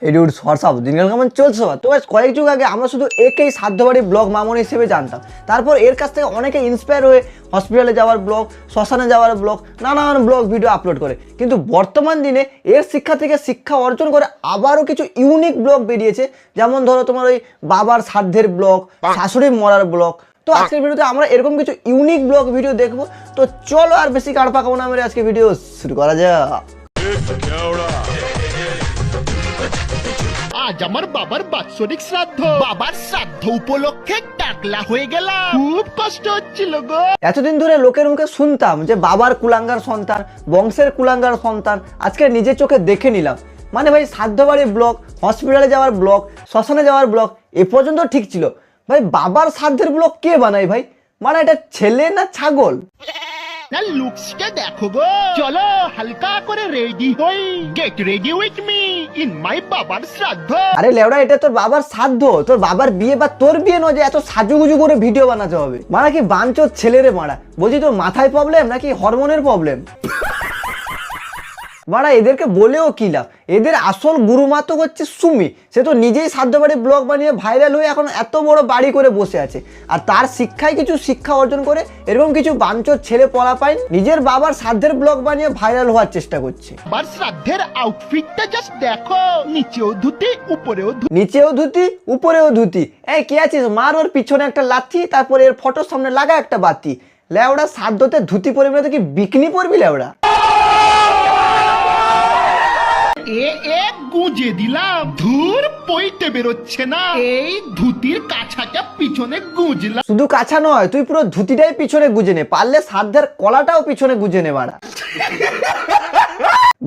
এডিউড WhatsApp দিনকাল কেমন চলছে? তো কয়েক যুগ আগে আমরা শুধু একেই সাধ্যবাড়ি ব্লগ মামনি হিসেবে জানতাম। তারপর এর কাছ থেকে অনেকে ইন্সপায়ার হয়ে হসপিটালে যাওয়ার ব্লগ, শ্মশানে যাওয়ার ব্লগ, নানান ব্লগ ভিডিও আপলোড করে। কিন্তু বর্তমান দিনে এর শিক্ষা থেকে শিক্ষা অর্জন করে আবারও কিছু ইউনিক ব্লগ বেরিয়েছে। যেমন ধরো তোমার ওই বাবার শ্রাদ্ধের ব্লগ, শাশুড়ি মরার ব্লগ। তো আজকের ভিডিওতে আমরা এরকম কিছু ইউনিক ব্লগ ভিডিও দেখবো। তো চলো আর বেশি কাড় পাকাবো না, মেরে আজকে ভিডিও শুরু করা যাক। আজ আমার বাবার বাৎসরিক শ্রাদ্ধ, বাবার শ্রাদ্ধ উপলক্ষে টাকলা হয়ে গেলাম, খুব কষ্ট হচ্ছিল গো। এতদিন ধরে লোকের মুখে শুনতাম যে বাবার কুলাঙ্গার সন্তান, বংশের কুলাঙ্গার সন্তান, আজকে নিজের চোখে দেখে নিলাম। মানে ভাই শ্রাদ্ধবাড়ির ব্লগ, হসপিটালে যাওয়ার ব্লগ, শ্মশানে যাওয়ার ব্লগ এ পর্যন্ত ঠিক ছিল। ভাই বাবার শ্রাদ্ধের ব্লগ কে বানায় ভাই? মানে এটা ছেলে না ছাগল? না লুকসটা দেখো গো। চলো হালকা করে রেডি হই, get ready with me in my বাবার শ্রাদ্ধ। আরে লেওড়া, এটা তোর বাবার শ্রাদ্ধ, তোর বাবার বিয়ে বা তোর বিয়ে নয় যে এত সাজুগুজু করে ভিডিও বানাতে হবে। মানে কি বাঞ্চোর ছেলেরে মারা, বলছি তোর মাথায় প্রবলেম নাকি হরমোনের প্রবলেম? মারা এদেরকে বলেও কি লাভ? এদের আসল গুরুমা তো হচ্ছে সুমি। সে তো নিজেই শ্রাদ্ধবাড়ি ব্লগ বানিয়ে ভাইরাল হয়ে এখন এত বড় বাড়ি করে বসে আছে। আর তার শিক্ষায় কিছু শিক্ষা অর্জন করে এরকম কিছু বাঞ্চোর ছেলে পড়া পায় নিজের বাবার শ্রাদ্ধের ব্লগ বানিয়ে ভাইরাল হওয়ার চেষ্টা করছে। বাবার শ্রাদ্ধের আউটফিটটা জাস্ট দেখো, নিচেও ধুতি উপরেও ধুতি। নিচেও ধুতি উপরেও ধুতি। এই কে আছিস? মার ওর পিছনে একটা লাথি, তারপরে এর ফটোর সামনে লাগা একটা বাতি। লেওড়া শ্রাদ্ধতে ধুতি পরবি না তো কি বিকনি পরবি লেওড়া? গুঁজে দিলাম, ধুর পইতে বেরোচ্ছে না। এই ধুতির কাছাটা পিছনে গুঁজলাম। শুধু কাছা নয়, তুই পুরো ধুতিটাই পিছনে গুজে নে, পারলে শ্রাদ্ধের কলাটাও পিছনে গুজে নে বাড়া।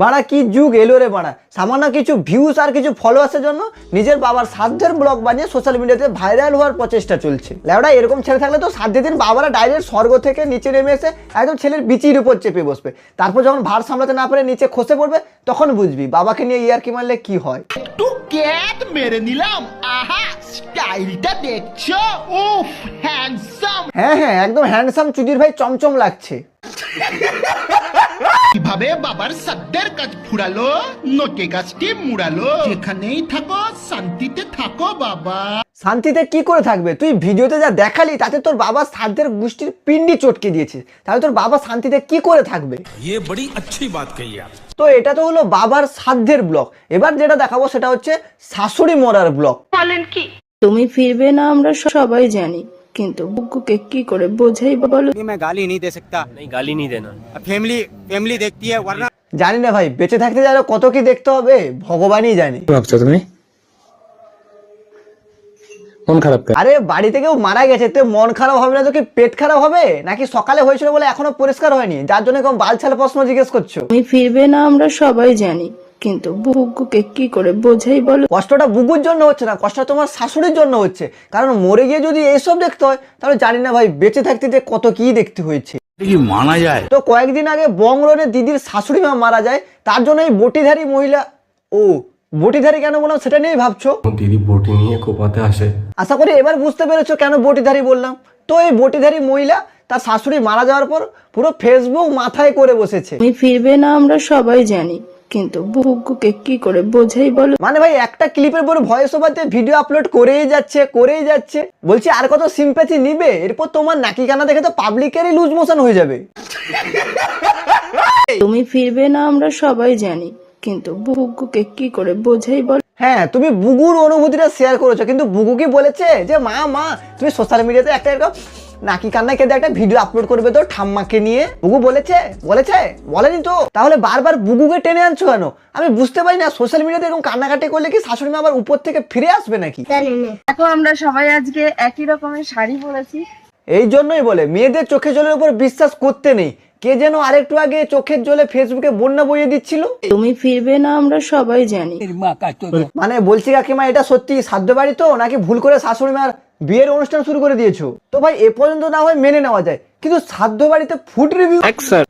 বাড়া কি যুগ এলো রে বাড়া! সামান্য কিছু ভিউজ আর কিছু ফলোয়ার্সের জন্য নিজের বাবার শ্রাদ্ধের ব্লগ বানিয়ে সোশ্যাল মিডিয়াতে ভাইরাল হওয়ার প্রচেষ্টা চলছে। লেওড়া এরকম ছেলে থাকলে তো শ্রাদ্ধের দিন বাবারা ডাইরেক্ট স্বর্গ থেকে নিচে নেমে এসে একদম ছেলের বিচির উপর চেপে বসবে। তারপর যখন ভার সামলাতে না পারে নিচে খসে পড়বে, তখন বুঝবি বাবাকে নিয়ে ইয়ার্কি মারলে কি হয়। একটু ক্যাট মেরে নিলাম। আহা স্টাইলটা দেখছো? উফ হ্যান্ডসাম। হ্যাঁ, একদম হ্যান্ডসাম চুদির ভাই, চমচম লাগছে। কিভাবে বাবার শ্রাদ্ধের কাজ ফুরালো, নোটে গাছটি মুড়ালো। যেখানেই থাকো শান্তিতে থাকো বাবা। শান্তিতে কি করে থাকবে? তুই ভিডিওতে যা দেখালি তাতে তোর বাবা শ্রাদ্ধের গোষ্ঠীর পিন্ডি চটকে দিয়েছে, তাহলে তোর বাবা শান্তিতে কি করে থাকবে? ये बड़ी अच्छी बात कही आप। তো এটা তো হলো বাবার শ্রাদ্ধের ব্লগ। এবার যেটা দেখাবো সেটা হচ্ছে শাশুড়ি মরার ব্লগ। তুমি ফিরবে না আমরা সবাই জানি, কিন্তু বুকুকে কি করে বোঝাই বলো? मैं गाली नहीं दे सकता। नहीं गाली नहीं देना। फैमिली देखती है वरना। জানি না ভাই, বেঁচে থাকতে গেলে কত কি দেখতে হবে ভগবানই জানে। তুমি মন খারাপ কেন? আরে বাড়িতে কেউ মারা গেছে, তো মন খারাপ হবে না তো কি পেট খারাপ হবে নাকি? সকালে হয়েছিল বলে এখনো পরিষ্কার হয়নি, যার জন্য কেউ বালছাল প্রশ্ন জিজ্ঞেস করছো? তুমি ফিরবে না আমরা সবাই জানি, কিন্তু বুকুকে কি করে বোঝাই বলো? কষ্টটা বুকুর জন্য হচ্ছে না, কষ্টটা তোমার শাশুড়ির জন্য হচ্ছে। কারণ মরে গিয়ে যদি এইসব দেখতে হয় তাহলে জানি না ভাই বেঁচে থাকতে যে কত কি দেখতে হয়েছে। माना जाए তো কয়েকদিন আগে বংরনে দিদির শাশুড়ি মা মারা যায়, তার জন্য এই বটিধারী মহিলা, ও বটিধারী কেন বললাম সেটা নিয়েই ভাবছো? দিদি বটি নিয়ে কোপাতে আসে। আশা করি এবার বুঝতে পেরেছো কেন বটিধারী বললাম। তো এই বটিধারী মহিলা তার শাশুড়ি মারা যাওয়ার পর পুরো ফেসবুক মাথায় করে বসেছে। তুমি ফিরবে না আমরা সবাই জানি, কিন্তু বুকুকে কি করে বোঝাই বলো? মানে ভাই একটা ক্লিপের পর ভয়েস ওভার দিয়ে ভিডিও আপলোড করেই যাচ্ছে। বলছি আর কত সিম্প্যাথি নিবে? এরপর তোমার নাকি কানা দেখে তো পাবলিকেরই লুজ মোশন হয়ে যাবে। তুমি ফিরবে না আমরা সবাই জানি, কিন্তু বুকুকে কি করে বোঝাই বলো? হ্যাঁ, তুমি বুগুর অনুভূতিটা শেয়ার করেছো, কিন্তু বুগু কি বলেছে যে মা তুমি সোশ্যাল মিডিয়াতে একটা এরকম নাকি কান্নায় কেঁদে একটা ভিডিও আপলোড করবে তো ঠাম্মাকে নিয়ে? বুগু বলেছে? বলেনি তো? তাহলে বারবার বুগুকে টেনে আনছো কেন? আমি বুঝতে পারি না, সোশ্যাল মিডিয়াতে এরকম কান্নাকাটি করলে কি শাশুড়ি মা আবার উপর থেকে ফিরে আসবে নাকি? দেখো আমরা সবাই আজকে একই রকমের শাড়ি পরেছি। এই জন্যই বলে মেয়েদের চোখের জলের উপর বিশ্বাস করতে নেই। কে যেন আরেকটু আগে চোখের জলে ফেসবুকে বন্যা বইয়ে দিচ্ছিল। তুমি ফিরবে না আমরা সবাই জানি। মানে বলছি কাকিমা, এটা সত্যি শ্রাদ্ধ বাড়ি তো নাকি ভুল করে শাশুড়ি মার বিয়ের অনুষ্ঠান শুরু করে দিয়েছো? তো ভাই এ পর্যন্ত না হয় মেনে নেওয়া যায়, কিন্তু শ্রাদ্ধ বাড়িতে food review,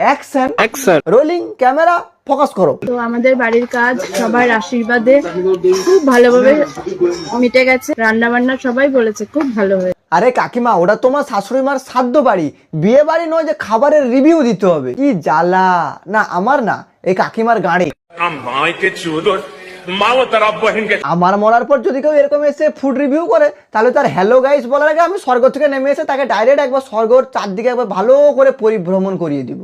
action, rolling camera, focus করো। তো আমাদের বাড়ির কাজ সবার আশীর্বাদে খুব ভালোভাবে মিটে গেছে। রান্না বান্না সবাই বলেছে খুব ভালো হয়েছে। আরে কাকিমা, ওটা তোমার শাশুড়ি মার শ্রাদ্ধ বাড়ি, বিয়ে বাড়ি নয় যে খাবারের রিভিউ দিতে হবে। কি জ্বালা! না আমার না, এই কাকিমার গাড়ি। माँ तेरा बहन के আমার মরার পর যদি কেউ এরকম এসে ফুড রিভিউ করে তাহলে তার হ্যালো গাইস বলার আগে আমি স্বর্গ থেকে নেমে এসে তাকে ডাইরেক্ট একবার স্বর্গর চারদিকে একবার ভালো করে পরিভ্রমণ করিয়ে দিব।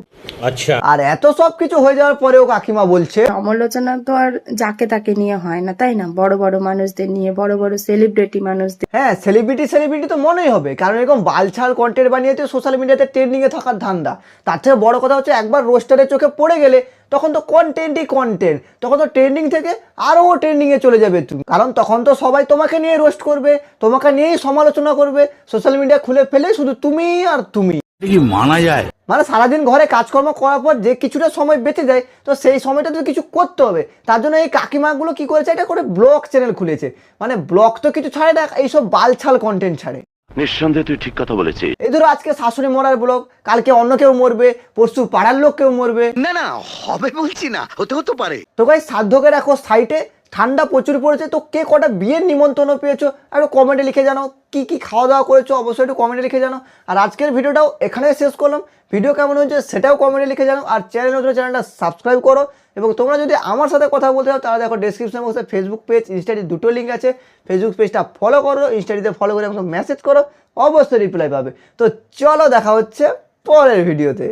अच्छा আর এত সব কিছু হয়ে যাওয়ার পরেও কাকিমা বলছে সমালোচনা তো আর যাকে তাকে নিয়ে হয় না, তাই না? বড় বড় মানুষদের নিয়ে, বড় বড় সেলিব্রিটি মানুষদের। হ্যাঁ সেলিব্রিটি তো মনেই হবে, কারণ এরকম বালছাল কন্টেন্ট বানিয়ে তো সোশ্যাল মিডিয়াতে ট্রেন্ডিং এ থাকার ধান্দা। তার থেকে বড় কথা হচ্ছে একবার রোস্টারের চোখে পড়ে গেলে তখন তো কন্টেন্টই কন্টেন্ট, তখন তো ট্রেন্ডিং থেকে আরও ট্রেন্ডিং এ চলে যাবে তুমি, কারণ তখন তো সবাই তোমাকে নিয়ে রোস্ট করবে, তোমাকে নিয়েই সমালোচনা করবে, সোশ্যাল মিডিয়া খুলে ফেলে শুধু তুমি আর তুমি। কি মানা যায়? মানে সারাদিন ঘরে কাজকর্ম করার পর যে কিছুটা সময় বেঁচে যায়, তো সেই সময়টা তো কিছু করতে হবে। তার জন্য এই কাকিমাগুলো কি করেছে, এটা করে ব্লগ চ্যানেল খুলেছে। মানে ব্লগ তো কিছু ছাড়ে না, এইসব বালছাল কন্টেন্ট ছাড়ে। নিঃসন্দেহে তুই ঠিক কথা বলেছিস। এই ধরো আজকে শাশুড়ি মরার ব্লগ, কালকে অন্য কেউ মরবে, পরশু পাড়ার লোক কেউ মরবে। না না হবে বলছি না, হতে পারে। তো গাই সাধ্যকে রাখো সাইটে, ঠান্ডা প্রচুর পড়েছে, তো কে কটা বিয়ের নিমন্ত্রণ পেয়েছো একটু কমেন্টে লিখে জানাও, কি কি খাওয়া দাওয়া করেছো অবশ্যই একটু কমেন্টে লিখে জানাও। আর আজকের ভিডিওটাও এখানে শেষ করলাম, ভিডিও কেমন হয়েছে সেটাও কমেন্টে লিখে জানাও। আর চ্যানেলটা সাবস্ক্রাইব করো, এবং তোমরা যদি আমার সাথে কথা বলতে চাও তাহলে দেখো ডেসক্রিপশন বক্সে ফেসবুক পেজ, ইনস্টাডি দুটো লিঙ্ক আছে। ফেসবুক পেজটা ফলো করো, ইনস্টাডিতে ফলো করে আমাকে মেসেজ করো, অবশ্যই রিপ্লাই পাবে। তো চলো দেখা হচ্ছে পরের ভিডিওতে।